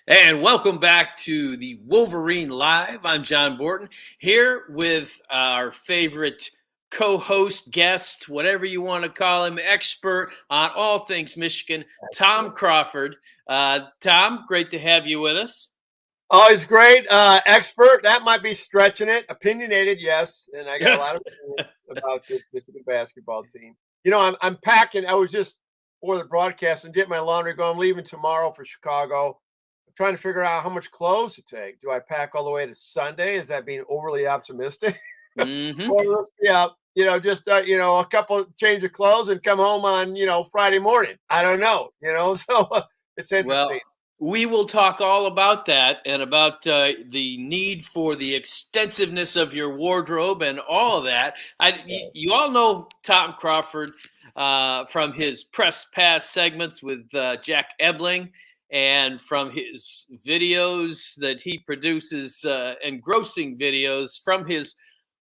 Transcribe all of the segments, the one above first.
And welcome back to the Wolverine Live. I'm John Borton here with our favorite co-host, guest, whatever you want to call him, expert on all things Michigan, Tom Crawford. Tom, great to have you with us. Always great. Expert, that might be stretching it. Opinionated, yes. And I got a lot of opinions about this Michigan basketball team. I'm packing. I was just for the broadcast and getting my laundry going. I'm leaving tomorrow for Chicago. I'm trying to figure out how much clothes to take. Do I pack all the way to Sunday? Is that being overly optimistic? Mm-hmm. Or let's be up, just a couple change of clothes and come home on, Friday morning. I don't know, so it's interesting. Well, we will talk all about that and about the need for the extensiveness of your wardrobe and all of that. You all know Tom Crawford from his press pass segments with Jack Ebling and from his videos that he produces, engrossing videos from his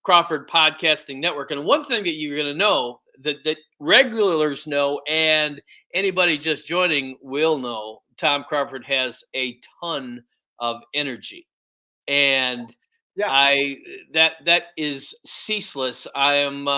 Crawford Podcasting Network. And one thing that you're going to know that regulars know and anybody just joining will know, Tom Crawford has a ton of energy, and that is ceaseless. I'm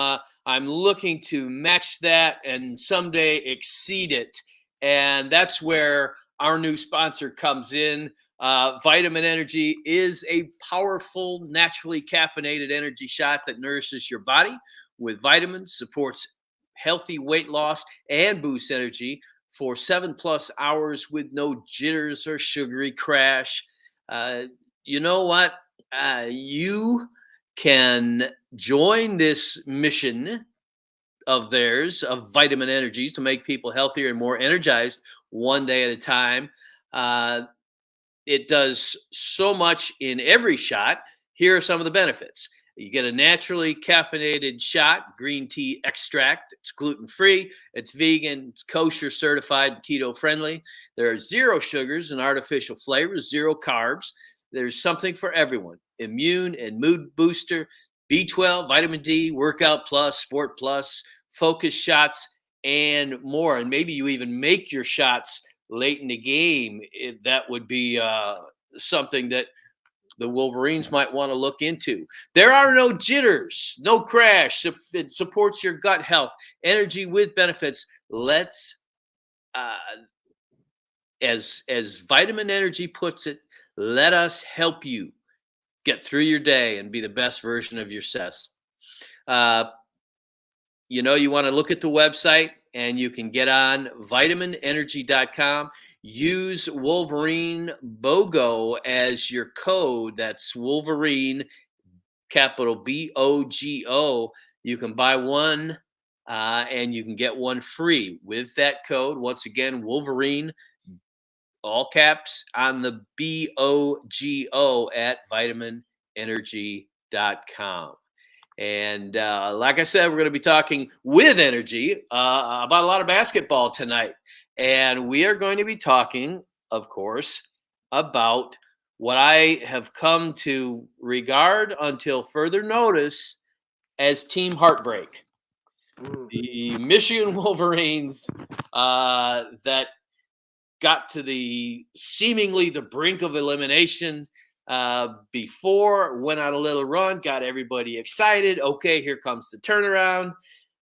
looking to match that and someday exceed it, and that's where our new sponsor comes in. Vitamin Energy is a powerful, naturally caffeinated energy shot that nourishes your body with vitamins, supports healthy weight loss, and boosts energy for 7+ hours with no jitters or sugary crash. You know what? You can join this mission of theirs of Vitamin Energies to make people healthier and more energized one day at a time. It does so much in every shot. Here are some of the benefits. You get a naturally caffeinated shot, green tea extract. It's gluten-free, it's vegan, it's kosher certified, keto friendly. There are 0 sugars and artificial flavors, 0 carbs. There's something for everyone. Immune and mood booster, B12, vitamin D, workout plus, sport plus, focus shots, and more. And maybe you even make your shots late in the game. That would be something that the Wolverines might want to look into. There are no jitters, no crash. It supports your gut health, energy with benefits. Let's, as Vitamin Energy puts it, let us help you get through your day and be the best version of yourself. You want to look at the website and you can get on vitaminenergy.com. Use Wolverine BOGO as your code. That's Wolverine, capital BOGO. You can buy one and you can get one free with that code. Once again, Wolverine, all caps on the BOGO at vitaminenergy.com. And like I said, we're going to be talking with energy about a lot of basketball tonight. And we are going to be talking, of course, about what I have come to regard until further notice as Team Heartbreak. The Michigan Wolverines that got to seemingly the brink of elimination before, went on a little run, got everybody excited. Okay, here comes the turnaround.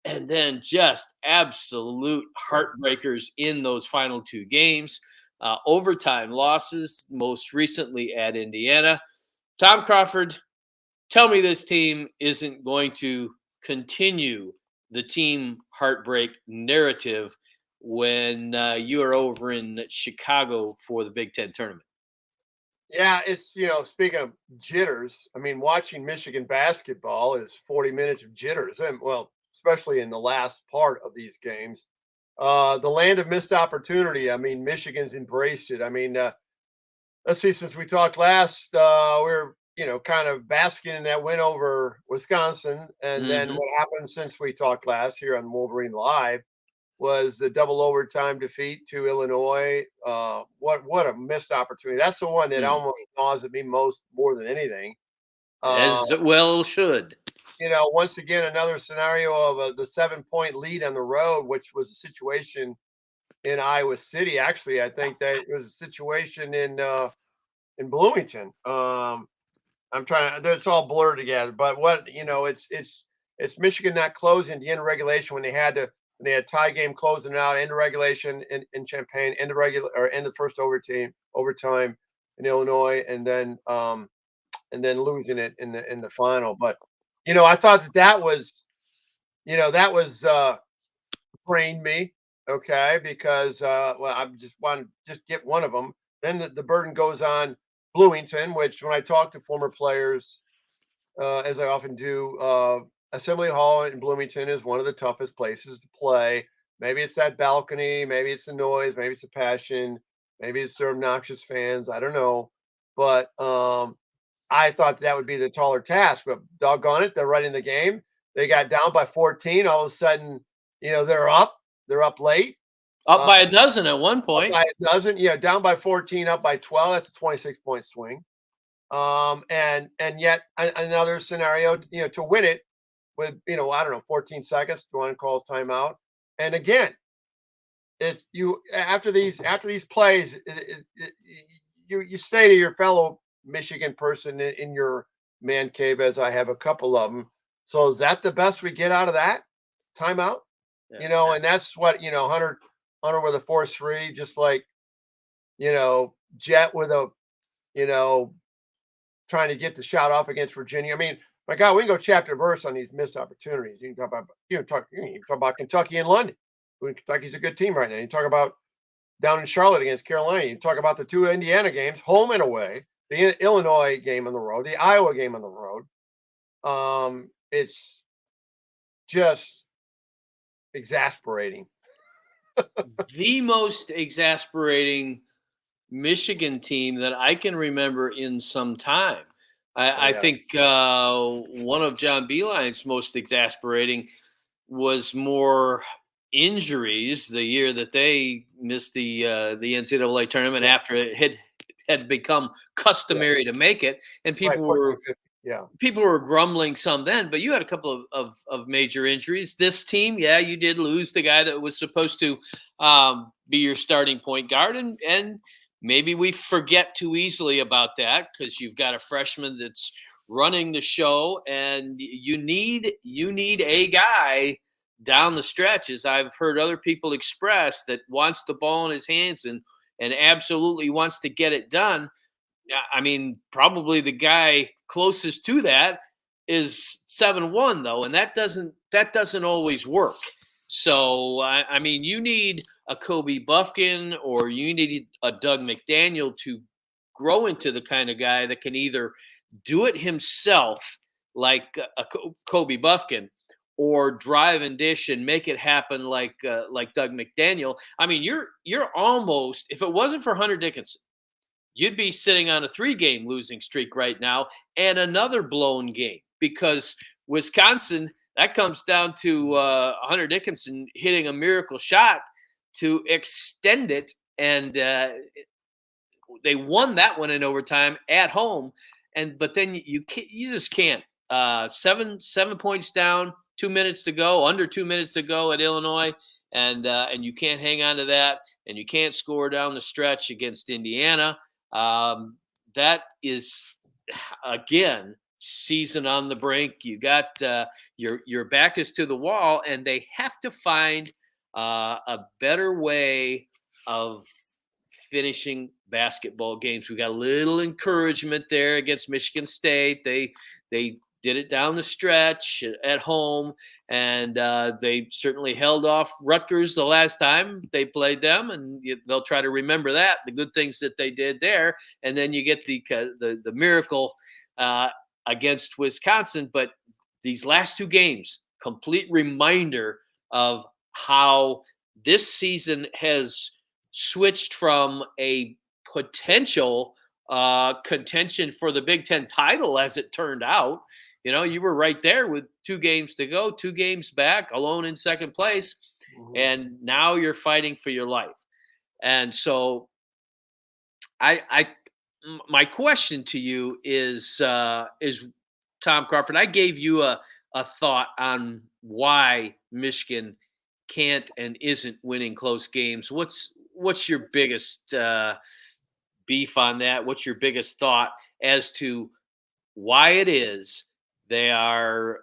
And then just absolute heartbreakers in those final 2 games. Overtime losses, most recently at Indiana. Tom Crawford, tell me this team isn't going to continue the team heartbreak narrative when you are over in Chicago for the Big Ten tournament. Yeah, it's, speaking of jitters, I mean, watching Michigan basketball is 40 minutes of jitters. And, well, especially in the last part of these games. The land of missed opportunity. I mean, Michigan's embraced it. I mean, let's see, since we talked last, we're, kind of basking in that win over Wisconsin. And then what happened since we talked last here on Wolverine Live was the double overtime defeat to Illinois. What a missed opportunity. That's the one that almost gnaws at me more than anything. As it well should. Once again, another scenario of the 7-point lead on the road, which was a situation in Iowa City. Actually, I think that it was a situation in Bloomington. I'm trying to, it's all blurred together, but what, it's Michigan not closing the end of regulation when they had tie game closing out, end of regulation in Champaign, end of regular or end of first overtime in Illinois, and then losing it in the final. But I thought that was, that was brained me, okay, because well, I just want to just get one of them. Then the burden goes on Bloomington, which when I talk to former players, as I often do, Assembly Hall in Bloomington is one of the toughest places to play. Maybe it's that balcony, maybe it's the noise, maybe it's the passion, maybe it's their obnoxious fans. I don't know, but I thought that would be the taller task. But doggone it, they're right in the game. They got down by 14. All of a sudden, they're up. They're up late. Up by a dozen at one Up point. by a dozen. Yeah, down by 14, up by 12. That's a 26-point swing. And yet another scenario, to win it with, I don't know, 14 seconds. Juwan calls timeout, and again, it's you after these plays, you say to your fellow Michigan person in your man cave, as I have a couple of them. So is that the best we get out of that timeout? Yeah. And that's what Hunter with a 4-3, just like Jet with a you know trying to get the shot off against Virginia. I mean, my God, we can go chapter verse on these missed opportunities. You can talk about Kentucky and London. Kentucky's a good team right now. You talk about down in Charlotte against Carolina. You talk about the two Indiana games, home and away, the Illinois game on the road, the Iowa game on the road. It's just exasperating. The most exasperating Michigan team that I can remember in some time. I Yeah. think one of John Beeline's most exasperating was more injuries the year that they missed the NCAA tournament after it had become Yeah. customary to make it, and Right. 14, 15. Yeah. people were grumbling some then, but you had a couple of major injuries. This team, yeah, you did lose the guy that was supposed to be your starting point guard, and maybe we forget too easily about that because you've got a freshman that's running the show, and you need a guy down the stretch, as I've heard other people express, that wants the ball in his hands and absolutely wants to get it done. I mean, probably the guy closest to that is 7-1 though, and that doesn't always work. So I mean, you need a Kobe Buffkin or you need a Doug McDaniel to grow into the kind of guy that can either do it himself, like a Kobe Buffkin, or drive and dish and make it happen like Doug McDaniel. I mean, you're almost, if it wasn't for Hunter Dickinson, you'd be sitting on a 3-game losing streak right now and another blown game because Wisconsin, that comes down to Hunter Dickinson hitting a miracle shot to extend it. And they won that one in overtime at home. But then you just can't. 7 points down, 2 minutes to go, under 2 minutes to go at Illinois, and you can't hang on to that, and you can't score down the stretch against Indiana. That is, again, season on the brink. You got your back is to the wall, and they have to find a better way of finishing basketball games. We got a little encouragement there against Michigan State. They did it down the stretch at home, and they certainly held off Rutgers the last time they played them, and they'll try to remember that, the good things that they did there. And then you get the miracle against Wisconsin. But these last two games, complete reminder of how this season has switched from a potential contention for the Big Ten title, as it turned out. You were right there with 2 games to go, 2 games back, alone in second place, and now you're fighting for your life. And so, my question to you is Tom Crawford. I gave you a thought on why Michigan can't and isn't winning close games. What's your biggest beef on that? What's your biggest thought as to why it is they are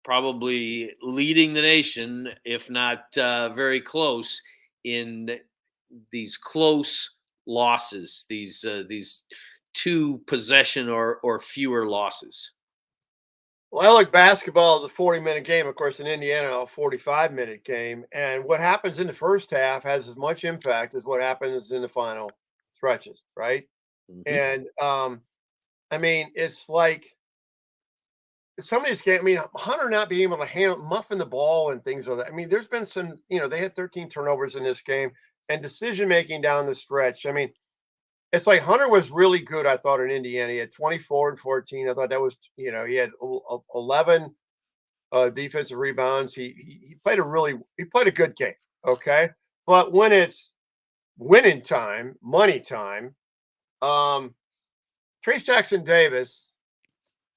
probably leading the nation, if not very close, in these close losses, these two possession or fewer losses? Well, I like basketball is a 40-minute game. Of course, in Indiana, a 45-minute game. And what happens in the first half has as much impact as what happens in the final stretches, right? Hmm. And I mean, it's like some of these games. I mean, Hunter not being able to handle muffin the ball and things like that. I mean, there's been some, they had 13 turnovers in this game and decision making down the stretch. I mean, it's like Hunter was really good, I thought, in Indiana. He had 24 and 14. I thought that was, he had 11 defensive rebounds. He played a good game. Okay. But when it's winning time, money time, um, Trace Jackson Davis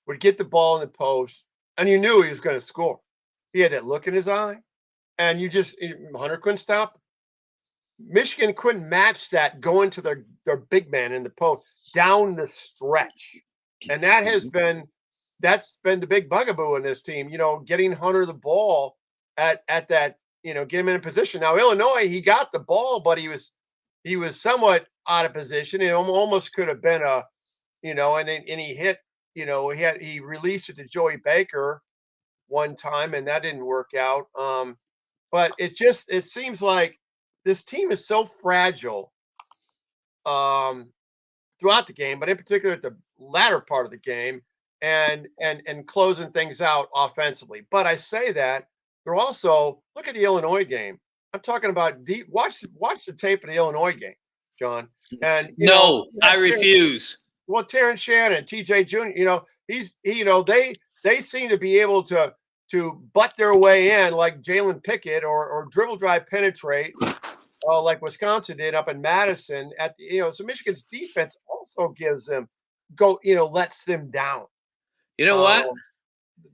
would get the ball in the post, and you knew he was going to score. He had that look in his eye, and Hunter couldn't stop him. Michigan couldn't match that going to their big man in the post down the stretch. And that's been the big bugaboo in this team, getting Hunter the ball at that, get him in a position. Now Illinois, he got the ball, but he was somewhat out of position. It almost could have been and he hit, he released it to Joey Baker one time and that didn't work out. But it seems like this team is so fragile throughout the game, but in particular at the latter part of the game and closing things out offensively. But I say that they're also look at the Illinois game. I'm talking about deep. Watch the tape of the Illinois game, John. And No, I refuse. Well, Terrence Shannon, TJ Jr. They seem to be able to butt their way in like Jalen Pickett or dribble drive penetrate like Wisconsin did up in Madison so Michigan's defense also gives them lets them down You know uh, what?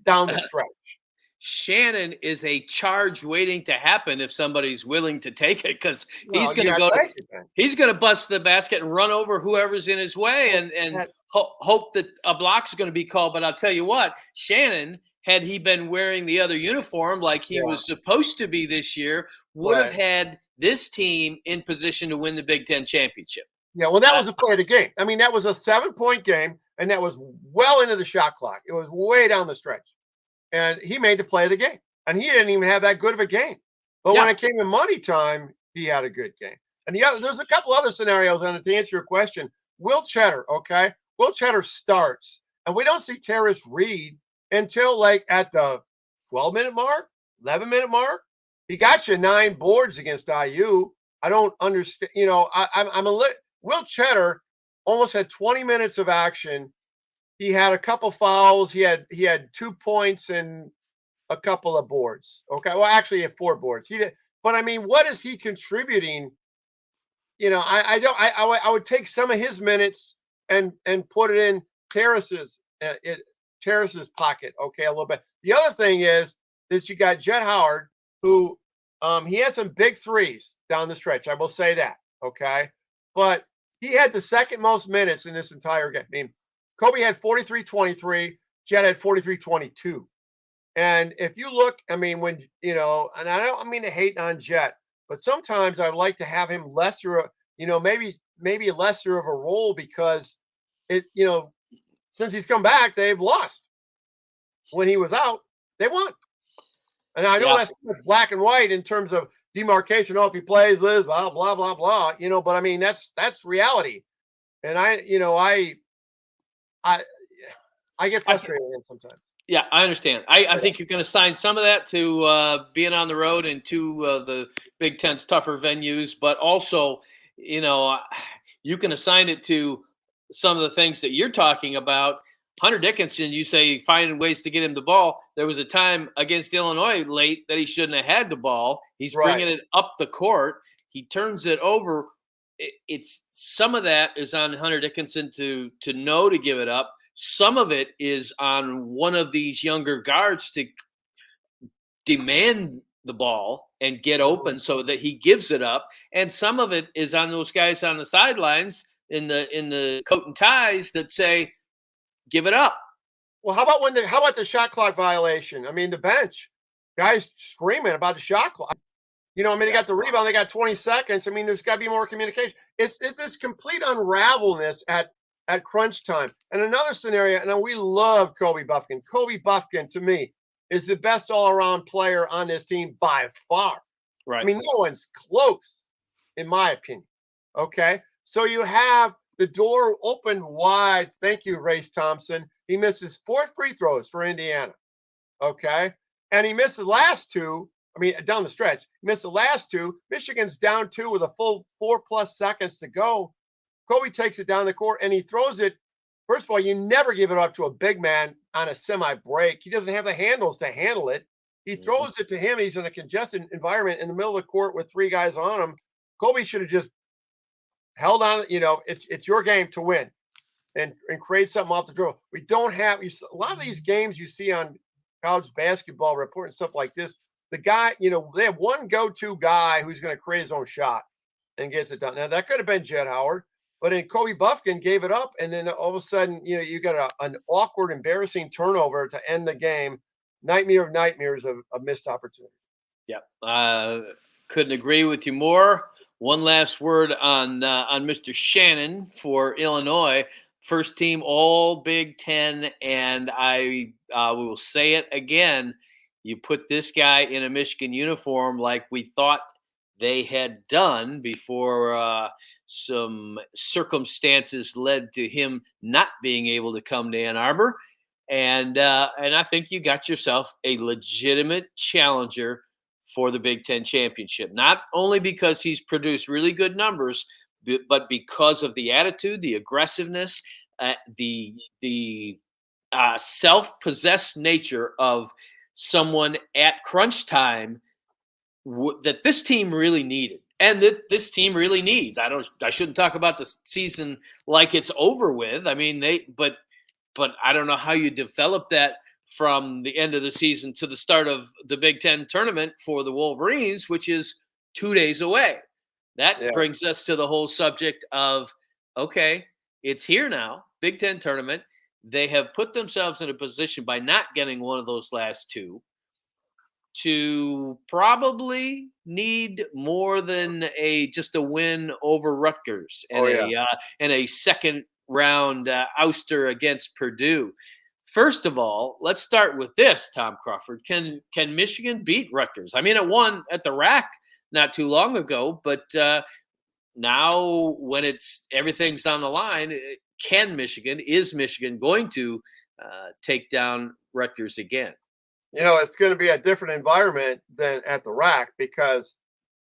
down the stretch. Shannon is a charge waiting to happen if somebody's willing to take it because Well, you got to take it then. he's going to bust the basket and run over whoever's in his way and hope that a block's going to be called. But I'll tell you what, Shannon, had he been wearing the other uniform like he was supposed to be this year, would have had this team in position to win the Big Ten championship. Yeah, well, that was a play of the game. I mean, that was a 7-point game, and that was well into the shot clock. It was way down the stretch. And he made the play of the game. And he didn't even have that good of a game. But when it came to money time, he had a good game. And there's a couple other scenarios, and to answer your question, Will Cheddar, okay? Will Cheddar starts, and we don't see Terrace Reed until like at the 12-minute mark, 11-minute mark. He got you 9 boards against IU. I don't understand. Will Cheddar almost had 20 minutes of action. He had a couple fouls. He had 2 points and a couple of boards. Okay, well, actually, he had 4 boards. He did, but I mean, what is he contributing? I would take some of his minutes and put it in Terrace's pocket. Okay, a little bit. The other thing is that you got Juwan Howard, who he had some big threes down the stretch. I will say that. Okay, but he had the second most minutes in this entire game. I mean, Kobe had 43-23. Jet had 43-22. And if you look, I mean, when and I don't mean to hate on Jet, but sometimes I'd like to have him lesser, maybe lesser of a role because since he's come back, they've lost. When he was out, they won. And I know that's black and white in terms of demarcation. Oh, if he plays, lives, blah blah blah blah. But I mean that's reality. And I get frustrated with him sometimes. Yeah, I understand. I think you're going to assign some of that to being on the road and to the Big Ten's tougher venues, but also, you can assign it to some of the things that you're talking about. Hunter Dickinson, you say finding ways to get him the ball. There was a time against Illinois late that he shouldn't have had the ball. He's bringing it up the court. He turns it over. It's some of that is on Hunter Dickinson to know to give it up. Some of it is on one of these younger guards to demand the ball and get open so that he gives it up. And some of it is on those guys on the sidelines in the coat and ties that say, give it up. Well, how about the shot clock violation? I mean, the bench guys screaming about the shot clock. I mean, they got the rebound, they got 20 seconds. I mean, there's got to be more communication. It's this complete unravelness at crunch time. And another scenario, and we love Kobe Buffkin. Kobe Buffkin, to me, is the best all-around player on this team by far. Right. I mean, no one's close, in my opinion. Okay, so you have the door open wide. Thank you, Race Thompson. He misses 4 free throws for Indiana. Okay, and he missed the last 2. I mean, down the stretch, missed the last 2. Michigan's down 2 with a full 4+ seconds to go. Kobe takes it down the court and he throws it. First of all, you never give it up to a big man on a semi-break. He doesn't have the handles to handle it. He throws it to him. He's in a congested environment in the middle of the court with 3 guys on him. Kobe should have just held on. It's your game to win and create something off the dribble. We don't have a lot of these games you see on college basketball report and stuff like this. The guy, they have one go-to guy who's going to create his own shot and gets it done. Now, that could have been Juwan Howard, but then Kobe Buffkin gave it up, and then all of a sudden, you got an awkward, embarrassing turnover to end the game. Nightmare of nightmares of a missed opportunity. Yeah, couldn't agree with you more. One last word on Mr. Shannon for Illinois. First team All Big Ten, and I will say it again. You put this guy in a Michigan uniform like we thought they had done before some circumstances led to him not being able to come to Ann Arbor. And I think you got yourself a legitimate challenger for the Big Ten championship, not only because he's produced really good numbers, but because of the attitude, the aggressiveness, the self-possessed nature of someone at crunch time that this team really needed, and that this team really needs. I shouldn't talk about the season like it's over with. I mean, but I don't know how you develop that from the end of the season to the start of the Big Ten tournament for the Wolverines, which is 2 days away. That brings us to the whole subject of, okay, it's here now, Big Ten tournament. They have put themselves in a position by not getting one of those last 2 to probably need more than just a win over Rutgers and a second round ouster against Purdue. First of all, let's start with this, Tom Crawford. Can Michigan beat Rutgers? I mean, it won at the rack not too long ago, but now when everything's on the line, is Michigan going to take down Rutgers again? It's going to be a different environment than at the rack, because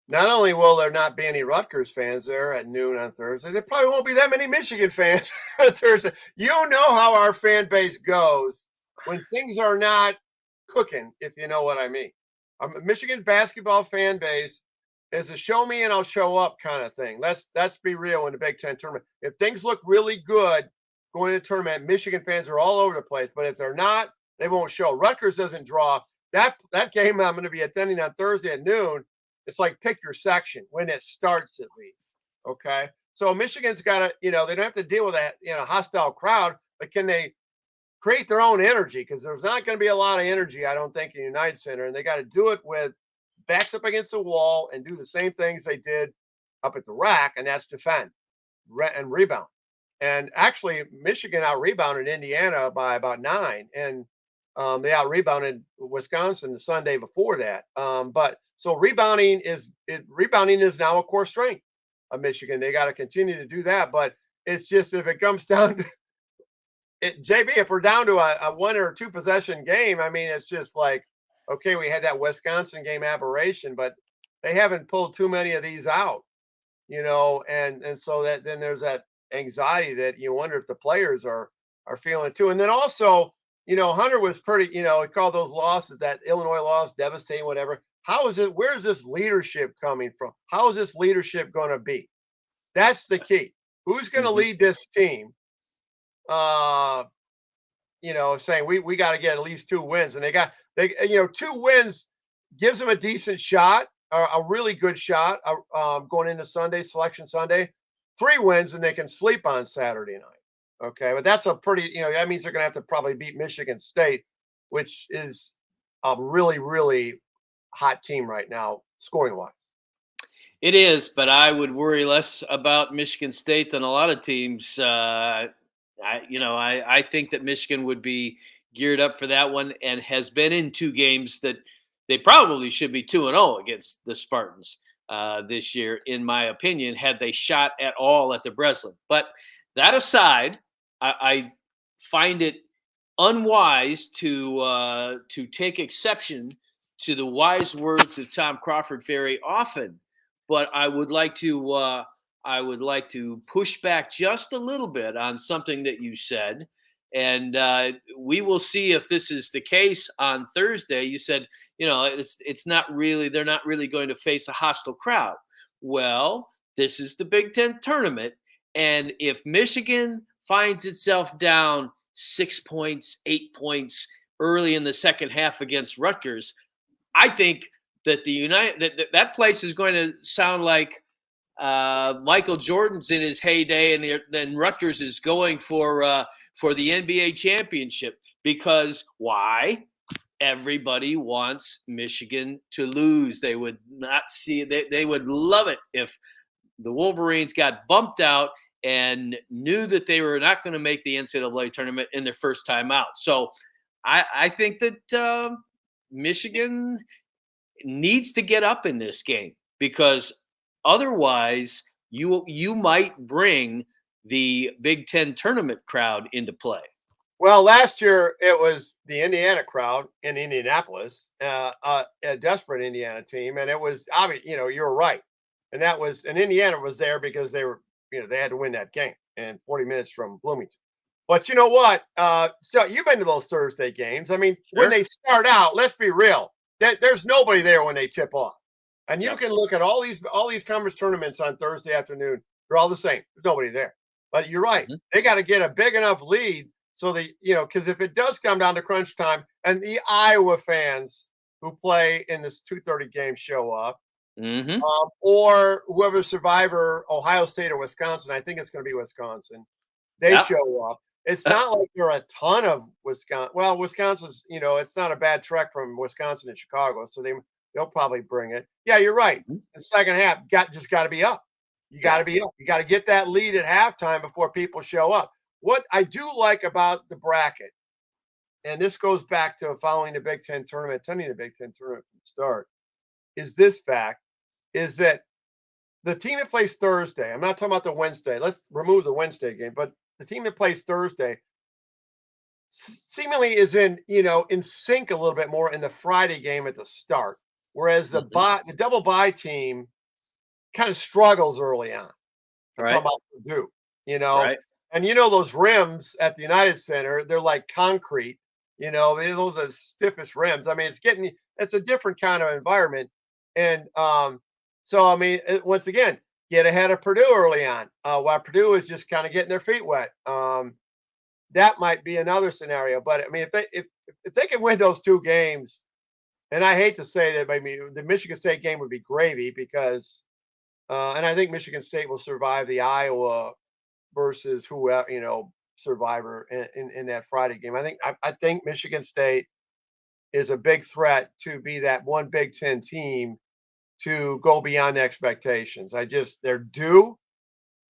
not only will there not be any Rutgers fans there at noon on Thursday, there probably won't be that many Michigan fans on Thursday. You know how our fan base goes when things are not cooking, if you know what I mean. A Michigan basketball fan base is a show me and I'll show up kind of thing. Let's be real in the Big Ten tournament. If things look really good going to the tournament, Michigan fans are all over the place. But if they're not, they won't show. Rutgers doesn't draw. That game I'm going to be attending on Thursday at noon. It's like pick your section when it starts, at least. Okay. So Michigan's got to, they don't have to deal with that, hostile crowd, but can they create their own energy? Because there's not going to be a lot of energy, I don't think, in United Center. And they got to do it with backs up against the wall and do the same things they did up at the rack, and that's defend and rebound. And actually, Michigan out-rebounded Indiana by about 9, and they out-rebounded Wisconsin the Sunday before that. So rebounding is now a core strength of Michigan. They got to continue to do that. But it's just, if it comes down to it, JB, if we're down to a 1 or 2 possession game, I mean, it's just like, okay, we had that Wisconsin game aberration, but they haven't pulled too many of these out, and so that then there's that anxiety that you wonder if the players are feeling it too. And then also, Hunter was pretty, he called those losses, that Illinois loss, devastating, whatever. Where's this leadership coming from? How is this leadership going to be? That's the key. Who's going to lead this team? Saying we got to get at least 2 wins, and they 2 wins gives them a decent shot, a really good shot going into Sunday, Selection Sunday. 3 wins, and they can sleep on Saturday night. Okay, but that's a pretty, that means they're going to have to probably beat Michigan State, which is a really, really hot team right now, scoring wise. It is, but I would worry less about Michigan State than a lot of teams. I think that Michigan would be geared up for that one and has been in 2 games that they probably should be 2-0 against the Spartans this year, in my opinion, had they shot at all at the Breslin. But that aside, I find it unwise to take exception to the wise words of Tom Crawford very often. But I would like to push back just a little bit on something that you said, and we will see if this is the case on Thursday. You said, it's not really, they're not really going to face a hostile crowd. Well, this is the Big Ten tournament, and if Michigan finds itself down 6 points, 8 points early in the second half against Rutgers, I think that that place is going to sound like Michael Jordan's in his heyday, and then Rutgers is going for the NBA championship. Because why? Everybody wants Michigan to lose. They would not see it. They would love it if the Wolverines got bumped out and knew that they were not going to make the NCAA tournament in their first time out. So I think that Michigan needs to get up in this game, because otherwise you might bring the Big Ten tournament crowd into play. Well, last year it was the Indiana crowd in Indianapolis, a desperate Indiana team, and it was obvious. You're right, and Indiana was there because they were, they had to win that game, and 40 minutes from Bloomington. But you know what? So you've been to those Thursday games. I mean, Sure. When they start out, let's be real. There's nobody there when they tip off, and you can look at all these conference tournaments on Thursday afternoon. They're all the same. There's nobody there. But you're right. Mm-hmm. They got to get a big enough lead. So because if it does come down to crunch time and the Iowa fans who play in this 2:30 game show up, mm-hmm. Or whoever survivor, Ohio State or Wisconsin, I think it's going to be Wisconsin, they show up. It's not like there are a ton of Wisconsin. Well, Wisconsin's, it's not a bad trek from Wisconsin to Chicago, so they'll probably bring it. Yeah, you're right. Mm-hmm. The second half, just got to be up. You got to be up. You got to get that lead at halftime before people show up. What I do like about the bracket, and this goes back to following the Big Ten tournament, attending the Big Ten tournament from the start, is this fact, is that the team that plays Thursday, I'm not talking about the Wednesday. Let's remove the Wednesday game, but the team that plays Thursday seemingly is in sync a little bit more in the Friday game at the start, whereas the double bye team kind of struggles early on. I'm talking about Purdue, Right. And those rims at the United Center, they're like concrete, those are the stiffest rims. I mean, it's a different kind of environment. And so, I mean, once again, get ahead of Purdue early on, while Purdue is just kind of getting their feet wet. That might be another scenario. But I mean, if they can win those 2 games, and I hate to say that, maybe the Michigan State game would be gravy because, and I think Michigan State will survive the Iowa versus whoever, survivor in that Friday game. I think Michigan State is a big threat to be that one Big Ten team to go beyond expectations. They're due,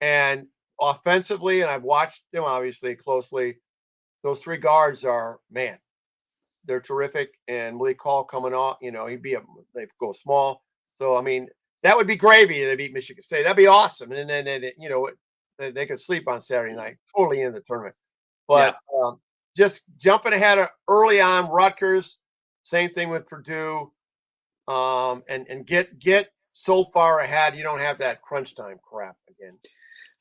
and offensively, and I've watched them obviously closely. Those 3 guards are, man, they're terrific. And Malik Hall coming off, they go small. So I mean, that would be gravy. They beat Michigan State. That'd be awesome. And then they could sleep on Saturday night, totally in the tournament. But just jumping ahead early on Rutgers, same thing with Purdue, and get so far ahead you don't have that crunch time crap again.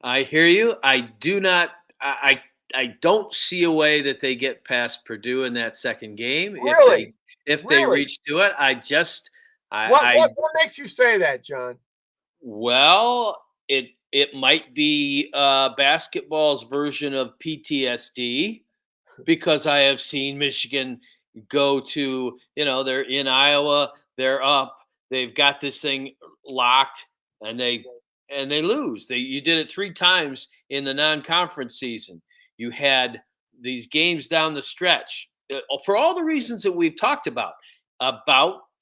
I hear you. I do not. I don't see a way that they get past Purdue in that second game. Really? If they reach to it, What makes you say that, John? Well, it might be basketball's version of PTSD, because I have seen Michigan go to, they're in Iowa. they're up, they've got this thing locked, and they lose. You did it 3 times in the non-conference season. You had these games down the stretch for all the reasons that we've talked about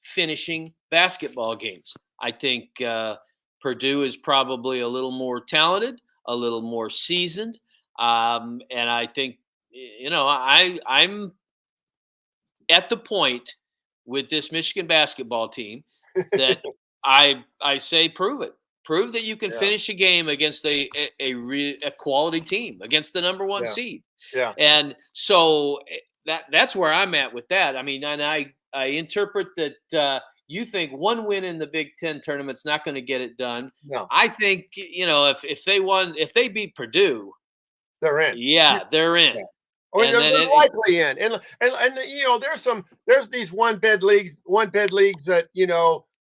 finishing basketball games. I think Purdue is probably a little more talented, a little more seasoned, and I think I'm at the point with this Michigan basketball team that I say prove it. Prove that you can Yeah. finish a game against a quality team, against the number one Yeah. seed. Yeah. And so that's where I'm at with that. I mean, and I interpret that you think one win in the Big Ten tournament's not going to get it done. No, I think if they beat Purdue, they're in. yeah, they're in. Yeah. I mean, And then they're likely in, and there's these one bid leagues that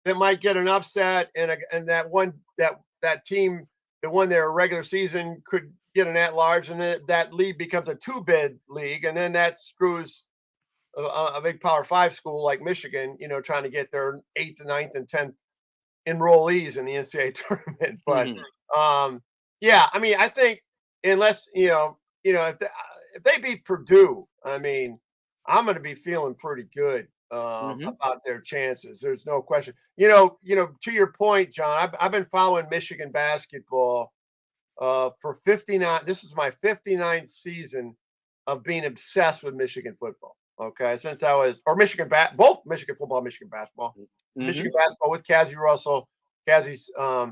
that might get an upset, and that team that won their regular season could get an at large, and then that league becomes a 2-bid league, and then that screws a big Power 5 school like Michigan, trying to get their 8th, 9th, and 10th enrollees in the NCAA tournament. But Mhm. yeah, I mean, I think unless if they beat Purdue, I mean, I'm going to be feeling pretty good Mhm. about their chances. There's no question. To your point, John, I've been following Michigan basketball for 59. This is my 59th season of being obsessed with Michigan football. Okay, since I was or both Michigan football, Michigan basketball, Michigan Mhm. basketball with Cassie Russell. Cassie's, I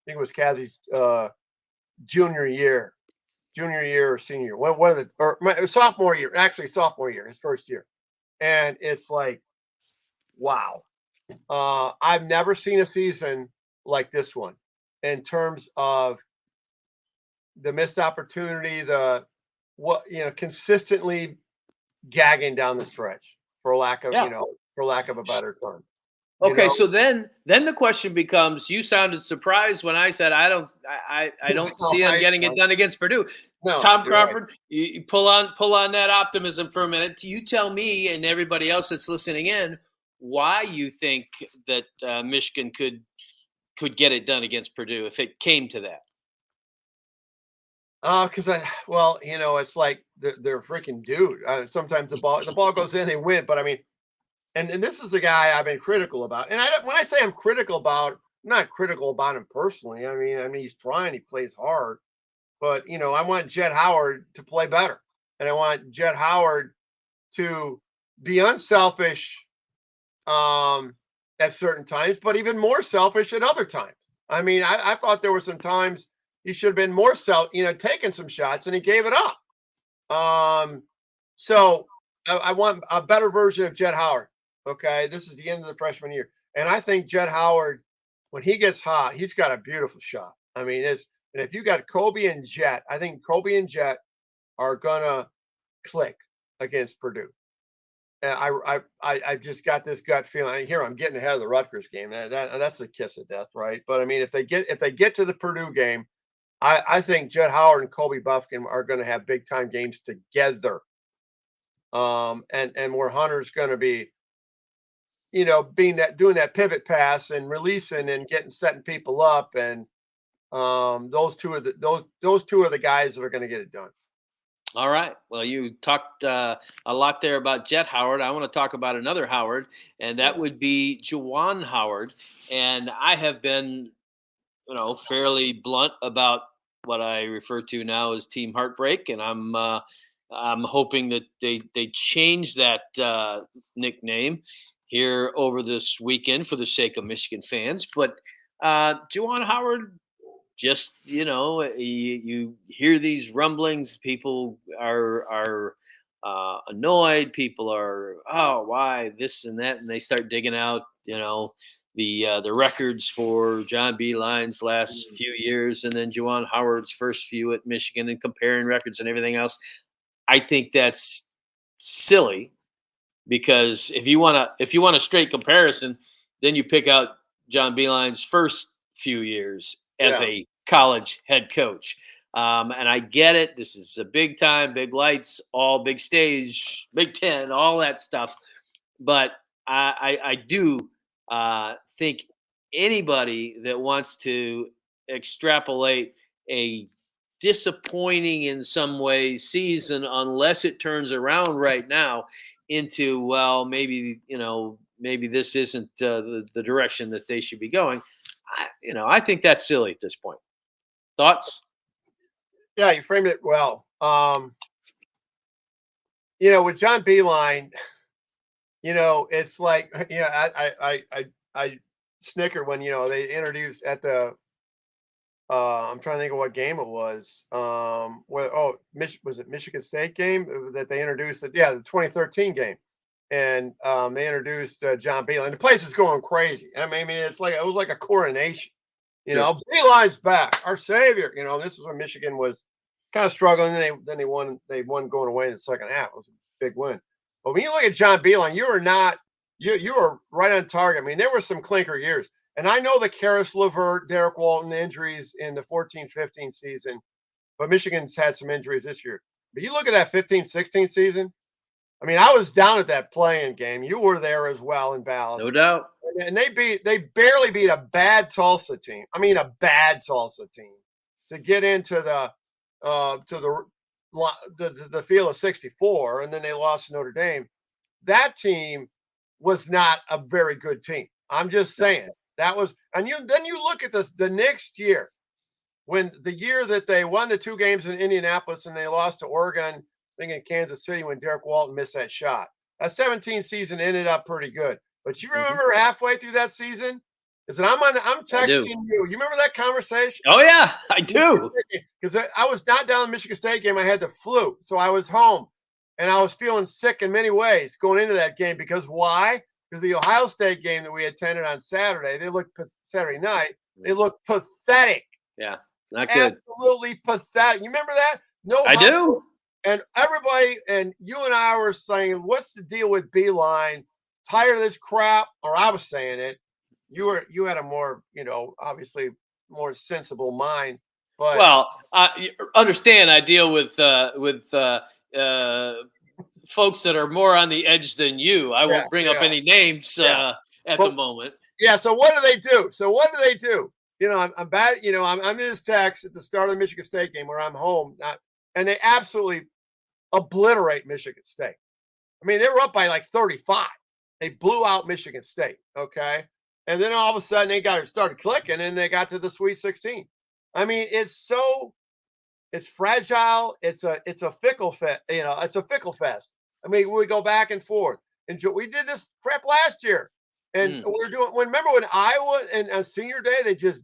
think it was Cassie's junior year, or senior year, one of the or sophomore year, actually sophomore year, his first year, and it's like, wow, I've never seen a season like this one in terms of the missed opportunity, consistently gagging down the stretch, Yeah. for lack of a better term. You Okay, know, so then the question becomes: you sounded surprised when I said I don't no, see them getting it done against Purdue. no, Tom you're right. Crawford, you pull on that optimism for a minute. You tell me and everybody else that's listening in why you think that Michigan could get it done against Purdue if it came to that. Because it's like they're freaking dude. Sometimes the ball goes in, they win. But I mean, and this is the guy I've been critical about. And when I say I'm critical about, I'm not critical about him personally. I mean he's trying, he plays hard, but I want Jet Howard to play better, and I want Jet Howard to be unselfish at certain times, but even more selfish at other times. I mean, I thought there were some times he should have been more taking some shots, and he gave it up. So I want a better version of Jet Howard. Okay, this is the end of the freshman year, and I think Jet Howard, when he gets hot, he's got a beautiful shot. I mean, and if you got Kobe and Jet, I think Kobe and Jet are gonna click against Purdue. And I just got this gut feeling. Here I'm getting ahead of the Rutgers game. That's the kiss of death, right? But I mean, if they get to the Purdue game, I think Jet Howard and Kobe Buffkin are going to have big time games together. And where Hunter's going to be, doing that pivot pass and releasing and setting people up, and those two are the guys that are going to get it done. All right. Well, you talked a lot there about Jet Howard. I want to talk about another Howard, and that Yeah. would be Juwan Howard. And I have been, fairly blunt about what I refer to now as Team Heartbreak, and I'm hoping that they change that nickname here over this weekend for the sake of Michigan fans. But Juwan Howard, just you hear these rumblings, people are annoyed, people are, oh, why this and that, and they start digging out the records for John Beeline's last Mm. few years, and then Juwan Howard's first few at Michigan, and comparing records and everything else. I think that's silly, because if you want a straight comparison, then you pick out John Beeline's first few years as Yeah. a college head coach. And I get it. This is a big time, big lights, all big stage, Big Ten, all that stuff. But I do think anybody that wants to extrapolate a disappointing in some ways season, unless it turns around right now into, well, maybe, maybe this isn't the direction that they should be going. I think that's silly at this point. Thoughts? Yeah, you framed it well. With John Beeline, it's like, I snicker when they introduced at the. I'm trying to think of what game it was. Was it Michigan State game that they introduced? Yeah, the 2013 game, and they introduced John Beeline. The place is going crazy. I mean, it was like a coronation. Sure. Beeline's back, our savior. This is when Michigan was kind of struggling. Then they won. They won going away in the second half. It was a big win. But when you look at John Beeline, you were right on target. I mean, there were some clinker years. And I know the Karis LeVert, Derek Walton injuries in the 14-15 season, but Michigan's had some injuries this year. But you look at that 15-16 season. I mean, I was down at that playing game. You were there as well in Dallas. No doubt. And they barely beat a bad Tulsa team. I mean, a bad Tulsa team to get into the field of 64, and then they lost to Notre Dame. That team was not a very good team. I'm just saying. That was, and then you look at the next year, when the year that they won the 2 games in Indianapolis and they lost to Oregon, I think in Kansas City when Derek Walton missed that shot. That 17 season ended up pretty good. But you remember halfway through that season, is that I'm texting you. You remember that conversation? Oh yeah, I do. Because I was not down in the Michigan State game. I had the flu, so I was home, and I was feeling sick in many ways going into that game. Because why? Because the Ohio State game that we attended on Saturday, Saturday night, they looked pathetic. Yeah, not good. Absolutely pathetic. You remember that? No, I do. And everybody, and you and I were saying, "What's the deal with Beeline? Tired of this crap?" Or I was saying it. You had a more, obviously more sensible mind. But well, understand I deal with folks that are more on the edge than you. I won't bring up any names at the moment. Yeah. So what do they do? I'm bad. I'm in this text at the start of the Michigan State game where I'm home, and they absolutely obliterate Michigan State. I mean, they were up by like 35. They blew out Michigan State. Okay. And then all of a sudden they started clicking and they got to the Sweet 16. I mean, it's fragile. It's a fickle fest. It's a fickle fest. I mean, we go back and forth. And we did this crap last year. And remember when Iowa and senior day, they just,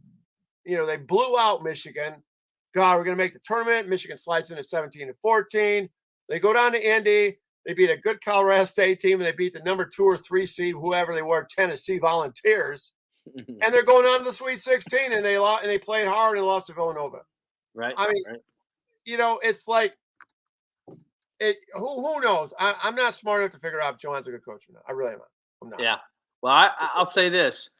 they blew out Michigan. God, we're going to make the tournament. Michigan slides in at 17-14. They go down to Indy. They beat a good Colorado State team, and they beat the number 2 or 3 seed, whoever they were, Tennessee Volunteers. And they're going on to the Sweet 16, and they played hard and lost to Villanova. Right. I mean, it's like, who knows? I'm not smart enough to figure out if Juwan's a good coach or not. I really am not. I'm not. Yeah. Well, I'll say this: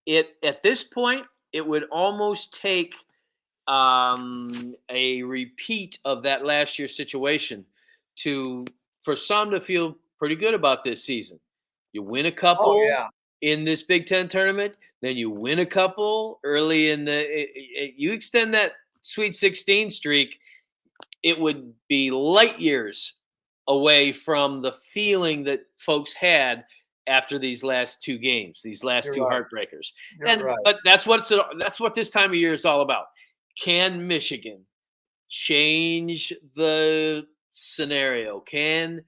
at this point, it would almost take a repeat of that last year's situation for some to feel pretty good about this season. You win a couple in this Big Ten tournament, then you win a couple early in you extend that Sweet 16 streak, it would be light years away from the feeling that folks had after these last 2 games, these last two heartbreakers. But that's what this time of year is all about. Can Michigan change the scenario? Can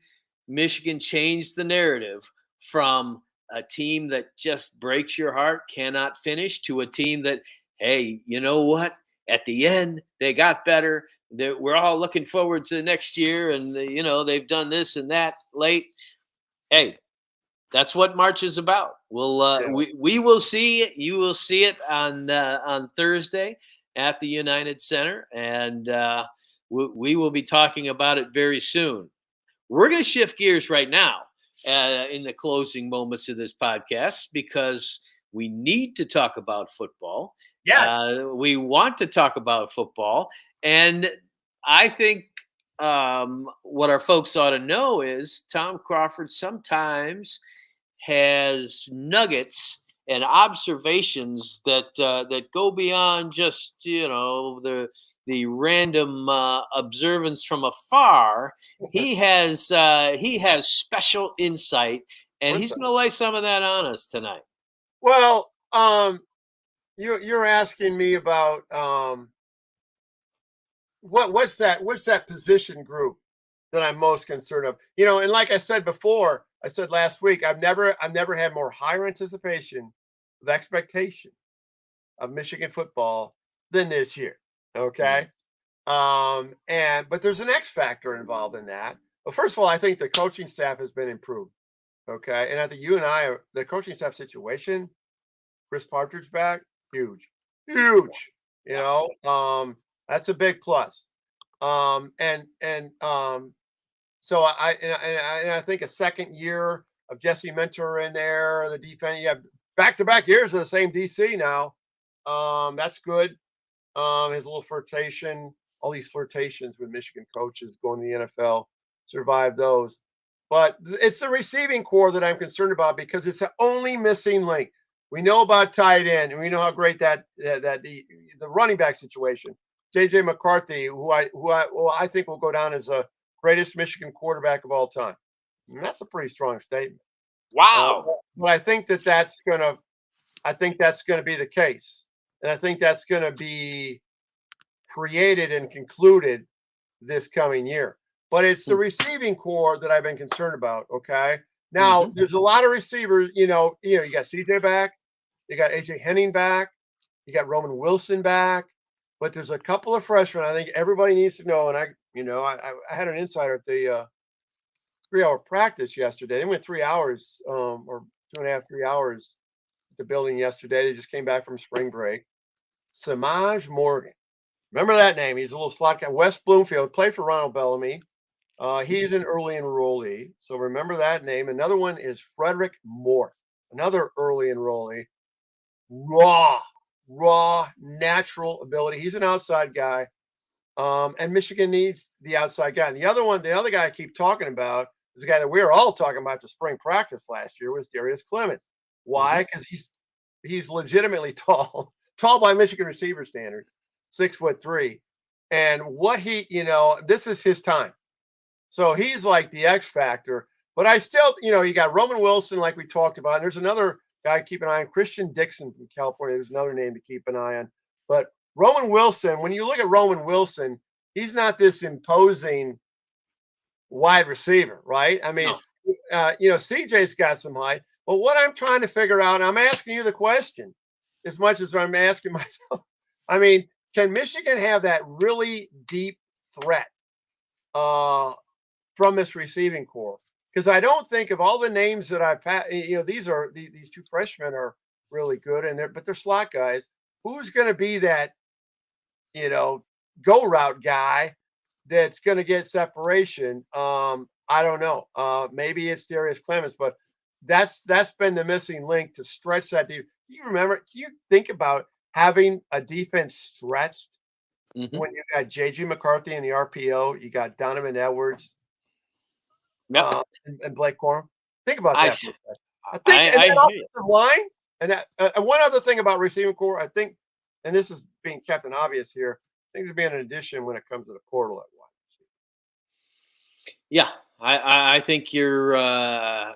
Michigan change the narrative from a team that just breaks your heart, cannot finish, to a team that, hey, you know what? At the end, they got better. We're all looking forward to next year, and they've done this and that late. Hey, that's what March is about. We will see it. You will see it on Thursday at the United Center, and we will be talking about it very soon. We're going to shift gears right now in the closing moments of this podcast because we need to talk about football. Yes. We want to talk about football. And I think what our folks ought to know is Tom Crawford sometimes has nuggets and observations that go beyond just the random observance from afar. He has special insight, and he's going to lay some of that on us tonight. Well, you're asking me about what's that position group that I'm most concerned of. And like I said before, I said last week, I've never had more higher anticipation of expectation of Michigan football than this year. Okay. But there's an X factor involved in that. Well, first of all, I think the coaching staff has been improved. Okay. And I think the coaching staff situation, Chris Partridge back, huge, huge. That's a big plus. So I think a second year of Jesse Mentor in there, the defense, you have back-to-back years of the same DC now. That's good. His little flirtation, all these flirtations with Michigan coaches going to the NFL, survived those. But it's the receiving core that I'm concerned about because it's the only missing link. We know about tight end, and we know how great that the running back situation. JJ McCarthy, who I think will go down as the greatest Michigan quarterback of all time. And that's a pretty strong statement. Wow. But I think that's gonna be the case, and I think that's gonna be created and concluded this coming year. But it's the receiving core that I've been concerned about. Okay. Now there's a lot of receivers. You got CJ back, you got AJ Henning back, you got Roman Wilson back, but there's a couple of freshmen. I think everybody needs to know. And I had an insider at the 3-hour practice yesterday. They went 3 hours, or 2.5, 3 hours at the building yesterday. They just came back from spring break. Samaj Morgan. Remember that name. He's a little slot guy. West Bloomfield, played for Ronald Bellamy. He's an early enrollee. So remember that name. Another one is Frederick Moore, another early enrollee. Raw, natural ability. He's an outside guy. And Michigan needs the outside guy. And the other guy I keep talking about is a guy that we were all talking about to spring practice last year was Darius Clemens. Why? Because he's legitimately tall by Michigan receiver standards, 6'3". And this is his time. So he's like the X factor. But I still, you got Roman Wilson, like we talked about. And there's another guy to keep an eye on, Christian Dixon from California. There's another name to keep an eye on. But Roman Wilson, when you look at Roman Wilson, he's not this imposing wide receiver, right? I mean, CJ's got some height. But what I'm trying to figure out, and I'm asking you the question as much as I'm asking myself, I mean, can Michigan have that really deep threat from this receiving core? Because I don't think of all the names that I've had, these two freshmen are really good, but they're slot guys. Who's going to be that, go route guy that's going to get separation? I don't know. Maybe it's Darius Clemens, but that's been the missing link to stretch that deep. Do you think about having a defense stretched when you got JJ McCarthy in the RPO, you got Donovan Edwards, and Blake Corum? Think about that. I think that offensive line, and that one other thing about receiving core, I think, and this is being Captain Obvious here, I think there'd be an addition when it comes to the portal at wide receiver. Yeah, I think you're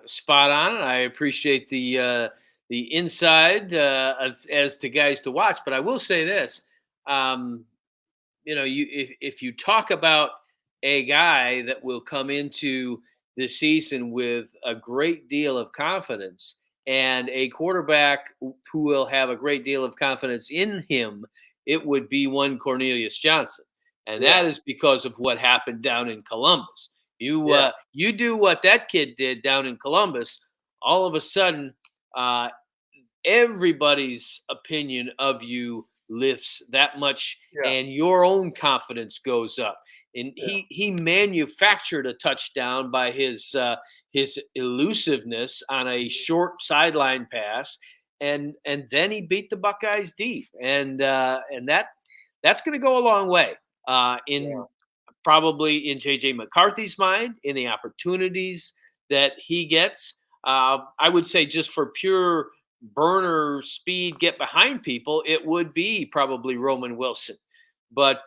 spot on. I appreciate the inside as to guys to watch. But I will say this: if you talk about a guy that will come into the season with a great deal of confidence and a quarterback who will have a great deal of confidence in him, it would be one Cornelius Johnson. And that is because of what happened down in Columbus. You do what that kid did down in Columbus, all of a sudden, everybody's opinion of you lifts that much, and your own confidence goes up. And he manufactured a touchdown by his elusiveness on a short sideline pass, and then he beat the Buckeyes deep, and that's going to go a long way probably in JJ McCarthy's mind, in the opportunities that he gets. I would say just for pure burner speed get behind people, it would be probably Roman Wilson, but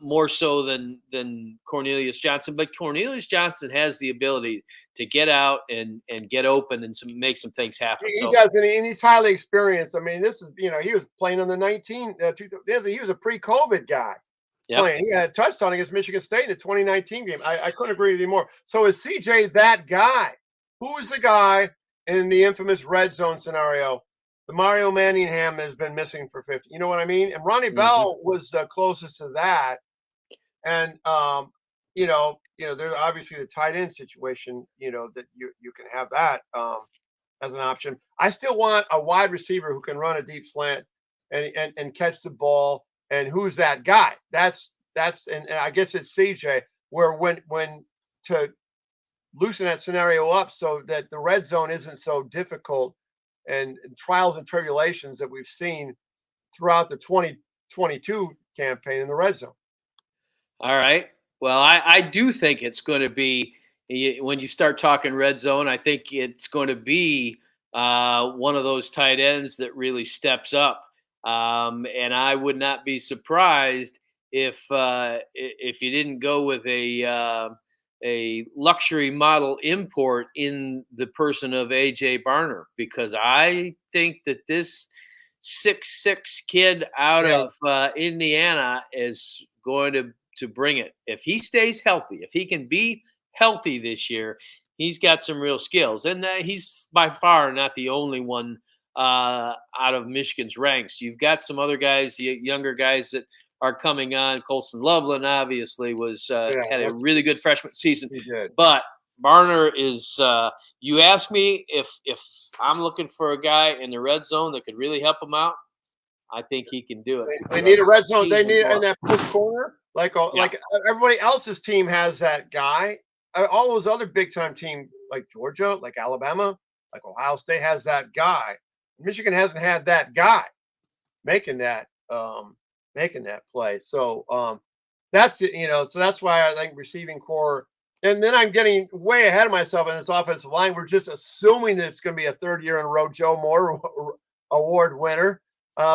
more so than Cornelius Johnson. But Cornelius Johnson has the ability to get out and get open and make some things happen. He So, does, and he's highly experienced. I mean, this is, he was playing on the 19. He was a pre-COVID guy yep. playing. He had a touchdown against Michigan State in the 2019 game. I couldn't agree with you more. So is CJ that guy? Who is the guy in the infamous red zone scenario? The Mario Manningham has been missing for 50. You know what I mean? And Ronnie Bell was the closest to that. And there's obviously the tight end situation. That you can have that as an option. I still want a wide receiver who can run a deep slant and catch the ball. And who's that guy? That's and I guess it's CJ. Where when to loosen that scenario up so that the red zone isn't so difficult and trials and tribulations that we've seen throughout the 2022 campaign in the red zone. All right. Well, I do think it's going to be, when you start talking red zone, I think it's going to be one of those tight ends that really steps up. And I would not be surprised if you didn't go with a luxury model import in the person of AJ Barner, because I think that this 6'6" kid out of Indiana is going to bring it. If he stays healthy, if he can be healthy this year, he's got some real skills. And he's by far not the only one out of Michigan's ranks. You've got some other guys, younger guys that are coming on. Colson Loveland obviously had a really good freshman season. He did. But Barner is, you ask me if I'm looking for a guy in the red zone that could really help him out, I think he can do it. They need a red zone. They need in that post corner, like everybody else's team has that guy. All those other big time teams, like Georgia, like Alabama, like Ohio State, has that guy. Michigan hasn't had that guy making that play. So that's it. So that's why I think receiving core. And then I'm getting way ahead of myself in this offensive line. We're just assuming that it's going to be a third year in a row Joe Moore Award winner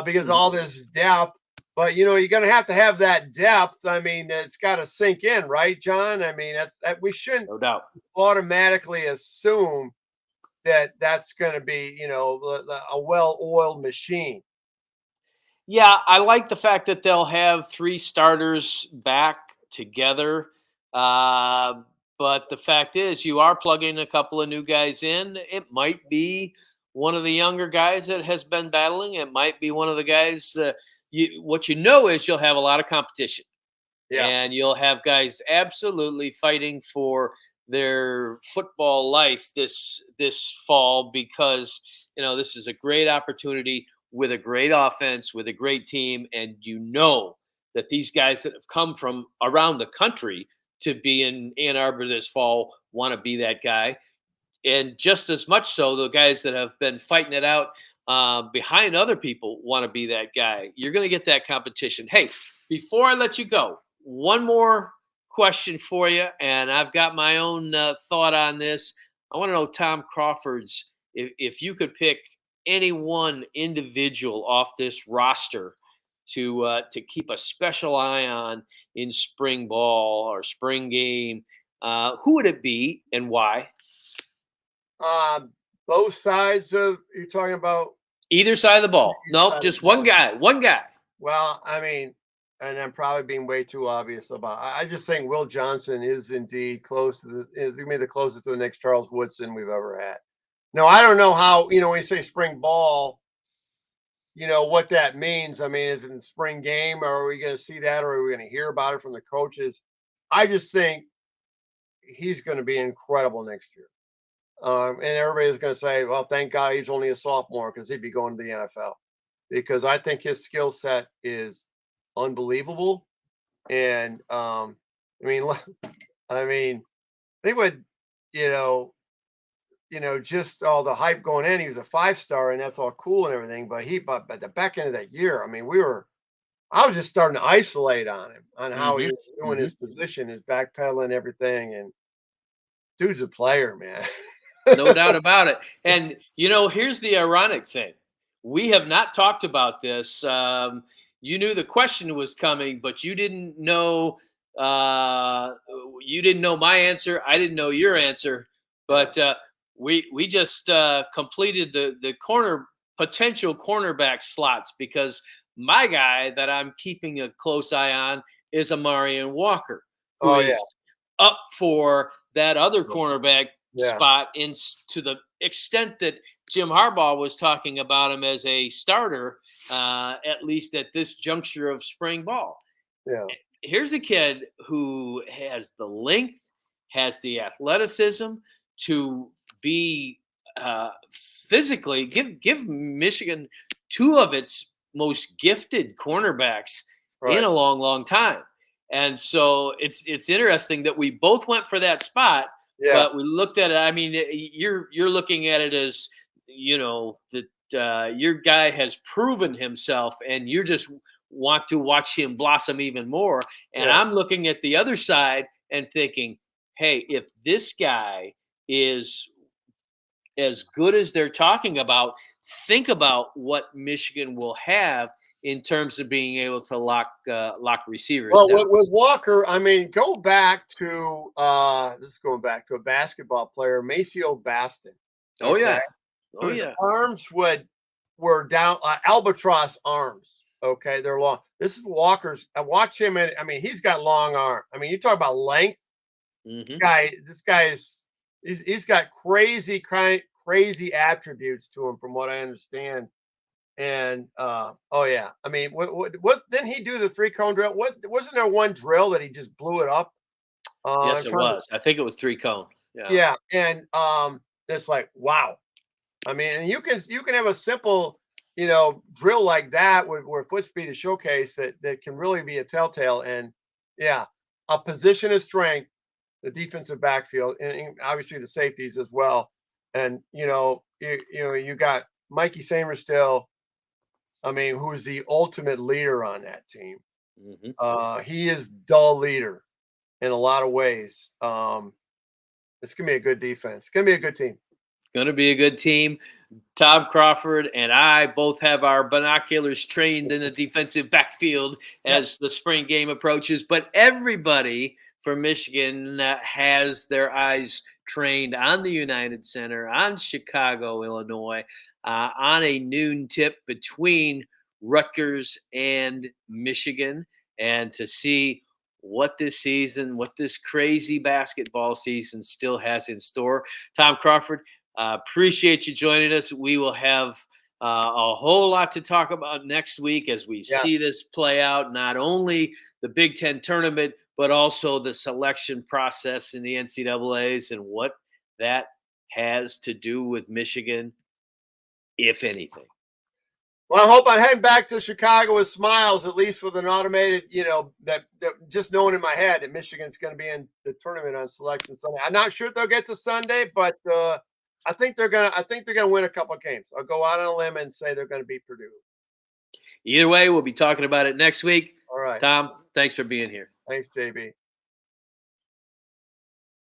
because all this depth. But you're going to have that depth. I mean, it's got to sink in, right, John? I mean, we shouldn't no doubt automatically assume that that's going to be a well-oiled machine. Yeah, I like the fact that they'll have three starters back together. But the fact is, you are plugging a couple of new guys in. It might be one of the younger guys that has been battling. It might be one of the guys. What is you'll have a lot of competition. Yeah. And you'll have guys absolutely fighting for their football life this fall, because this is a great opportunity with a great offense, with a great team, and that these guys that have come from around the country to be in Ann Arbor this fall want to be that guy. And just as much so, the guys that have been fighting it out behind other people want to be that guy. You're going to get that competition. Hey, before I let you go, one more question for you, and I've got my own thought on this. I want to know Tom Crawford's, if you could pick any one individual off this roster to keep a special eye on in spring ball or spring game, who would it be and why? Both sides of, you're talking about either side of the ball. No, just one guy. Well, I mean, and I'm probably being way too obvious about. I just think Will Johnson is indeed is going to be the closest to the next Charles Woodson we've ever had. No, I don't know how, when you say spring ball, what that means. I mean, is it in spring game, or are we going to see that, or are we going to hear about it from the coaches? I just think he's going to be incredible next year. And everybody's going to say, well, thank God he's only a sophomore, because he'd be going to the NFL. Because I think his skill set is unbelievable. And I they would, just all the hype going in. He was a 5-star, and that's all cool and everything. But at the back end of that year, I mean, I was just starting to isolate on him, on how he was doing his position, his backpedaling, everything. And dude's a player, man. No doubt about it. And, here's the ironic thing. We have not talked about this. You knew the question was coming, but uh, you didn't know my answer. I didn't know your answer. Yeah. But we just completed the potential cornerback slots, because my guy that I'm keeping a close eye on is Amarian Walker, who Oh, yeah. is up for that other cornerback Yeah. spot, to the extent that Jim Harbaugh was talking about him as a starter, at least at this juncture of spring ball. Yeah. Here's a kid who has the length, has the athleticism to be physically give Michigan two of its most gifted cornerbacks in Right. a long, long time. And so it's interesting that we both went for that spot, Yeah. but we looked at it. I mean, you're looking at it as, that your guy has proven himself, and you just want to watch him blossom even more. And Yeah. I'm looking at the other side and thinking, hey, if this guy is as good as they're talking about, think about what Michigan will have in terms of being able to lock receivers Well, down. with Walker, I mean, go back to this is going back to a basketball player, Maceo Baston. Oh Okay, yeah, oh whose yeah. arms were down albatross arms. Okay, they're long. This is Walker's. I watch him, and I mean, he's got long arm. I mean, you talk about length. Hmm. This guy is he's got crazy attributes to him, from what I understand. And oh yeah, I mean, what didn't he do the 3-cone drill? What wasn't there one drill that he just blew it up? Yes, I'm it trying to, was. I think it was 3 cone. Yeah. yeah, and it's like wow. I mean, and you can have a simple, drill like that where foot speed is showcased that can really be a telltale. And yeah, a position of strength, the defensive backfield, and obviously the safeties as well. And you got Mikey Samerstill. I mean, who's the ultimate leader on that team. Hmm. He is the leader in a lot of ways. It's gonna be a good defense. It's gonna be a good team. Going to be a good team. Tom Crawford and I both have our binoculars trained in the defensive backfield Yeah, as the spring game approaches. But everybody for Michigan has their eyes trained on the United Center, on Chicago, Illinois, on a noon tip between Rutgers and Michigan, and to see what this crazy basketball season still has in store. Tom Crawford, appreciate you joining us. We will have a whole lot to talk about next week as we yeah. see this play out, not only the Big Ten tournament, but also the selection process in the NCAAs and what that has to do with Michigan, if anything. Well, I hope I'm heading back to Chicago with smiles, at least with an automated, that just knowing in my head that Michigan's going to be in the tournament on Selection Sunday. I'm not sure if they'll get to Sunday, but I think they're gonna. I think they're gonna win a couple of games. I'll go out on a limb and say they're going to beat Purdue. Either way, we'll be talking about it next week. All right. Tom, thanks for being here. Thanks, JB.